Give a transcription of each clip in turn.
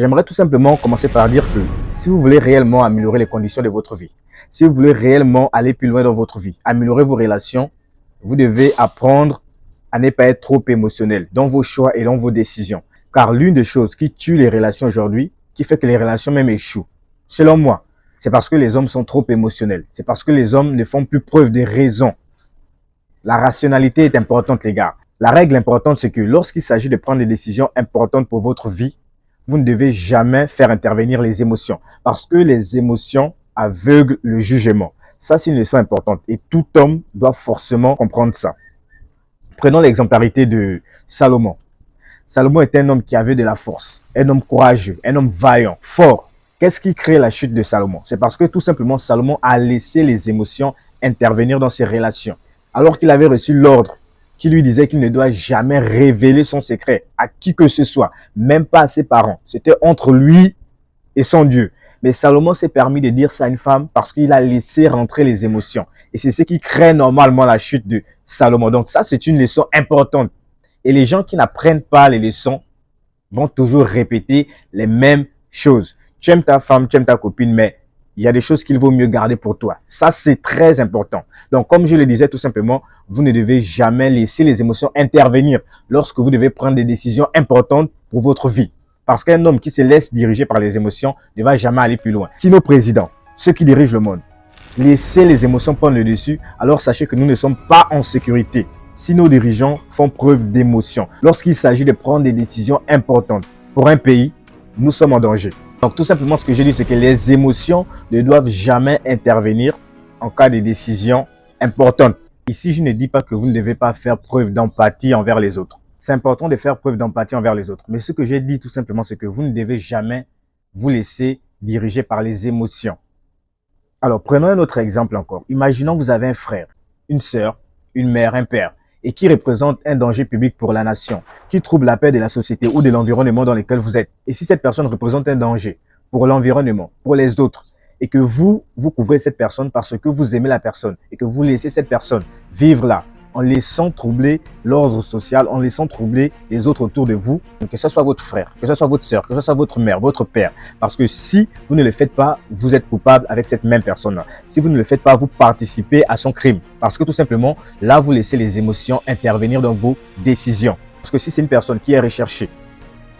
J'aimerais tout simplement commencer par dire que si vous voulez réellement améliorer les conditions de votre vie, si vous voulez réellement aller plus loin dans votre vie, améliorer vos relations, vous devez apprendre à ne pas être trop émotionnel dans vos choix et dans vos décisions. Car l'une des choses qui tue les relations aujourd'hui, qui fait que les relations même échouent, selon moi, c'est parce que les hommes sont trop émotionnels. C'est parce que les hommes ne font plus preuve de raison. La rationalité est importante, les gars. La règle importante, c'est que lorsqu'il s'agit de prendre des décisions importantes pour votre vie, vous ne devez jamais faire intervenir les émotions parce que les émotions aveuglent le jugement. Ça, c'est une leçon importante et tout homme doit forcément comprendre ça. Prenons l'exemplarité de Salomon. Salomon est un homme qui avait de la force, un homme courageux, un homme vaillant, fort. Qu'est-ce qui crée la chute de Salomon? C'est parce que tout simplement Salomon a laissé les émotions intervenir dans ses relations. Alors qu'il avait reçu l'ordre qui lui disait qu'il ne doit jamais révéler son secret à qui que ce soit, même pas à ses parents. C'était entre lui et son Dieu. Mais Salomon s'est permis de dire ça à une femme parce qu'il a laissé rentrer les émotions. Et c'est ce qui crée normalement la chute de Salomon. Donc ça, c'est une leçon importante. Et les gens qui n'apprennent pas les leçons vont toujours répéter les mêmes choses. Tu aimes ta femme, tu aimes ta copine, mais il y a des choses qu'il vaut mieux garder pour toi. Ça, c'est très important. Donc, comme je le disais tout simplement, vous ne devez jamais laisser les émotions intervenir lorsque vous devez prendre des décisions importantes pour votre vie. Parce qu'un homme qui se laisse diriger par les émotions ne va jamais aller plus loin. Si nos présidents, ceux qui dirigent le monde, laissez les émotions prendre le dessus, alors sachez que nous ne sommes pas en sécurité. Si nos dirigeants font preuve d'émotion, lorsqu'il s'agit de prendre des décisions importantes pour un pays, nous sommes en danger. Donc tout simplement ce que je dis, c'est que les émotions ne doivent jamais intervenir en cas de décision importante. Ici, je ne dis pas que vous ne devez pas faire preuve d'empathie envers les autres. C'est important de faire preuve d'empathie envers les autres. Mais ce que j'ai dit tout simplement, c'est que vous ne devez jamais vous laisser diriger par les émotions. Alors prenons un autre exemple encore. Imaginons que vous avez un frère, une sœur, une mère, un père, et qui représente un danger public pour la nation, qui trouble la paix de la société ou de l'environnement dans lequel vous êtes. Et si cette personne représente un danger pour l'environnement, pour les autres, et que vous couvrez cette personne parce que vous aimez la personne, et que vous laissez cette personne vivre là, en laissant troubler l'ordre social, en laissant troubler les autres autour de vous, que ce soit votre frère, que ce soit votre sœur, que ce soit votre mère, votre père. Parce que si vous ne le faites pas, vous êtes coupable avec cette même personne-là. Si vous ne le faites pas, vous participez à son crime. Parce que tout simplement, là, vous laissez les émotions intervenir dans vos décisions. Parce que si c'est une personne qui est recherchée,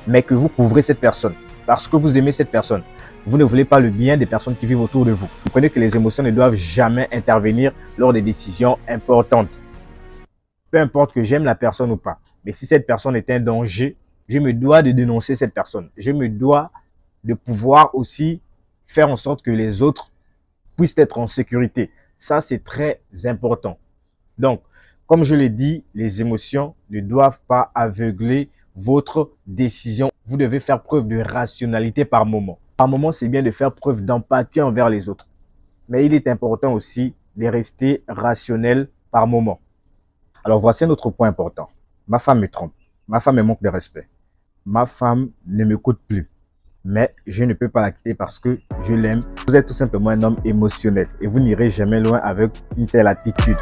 mais que vous couvrez cette personne, parce que vous aimez cette personne, vous ne voulez pas le bien des personnes qui vivent autour de vous. Vous comprenez que les émotions ne doivent jamais intervenir lors des décisions importantes. Peu importe que j'aime la personne ou pas. Mais si cette personne est un danger, je me dois de dénoncer cette personne. Je me dois de pouvoir aussi faire en sorte que les autres puissent être en sécurité. Ça, c'est très important. Donc, comme je l'ai dit, les émotions ne doivent pas aveugler votre décision. Vous devez faire preuve de rationalité par moment. Par moment, c'est bien de faire preuve d'empathie envers les autres. Mais il est important aussi de rester rationnel par moment. Alors, voici un autre point important. Ma femme me trompe. Ma femme me manque de respect. Ma femme ne m'écoute plus. Mais je ne peux pas la quitter parce que je l'aime. Vous êtes tout simplement un homme émotionnel et vous n'irez jamais loin avec une telle attitude.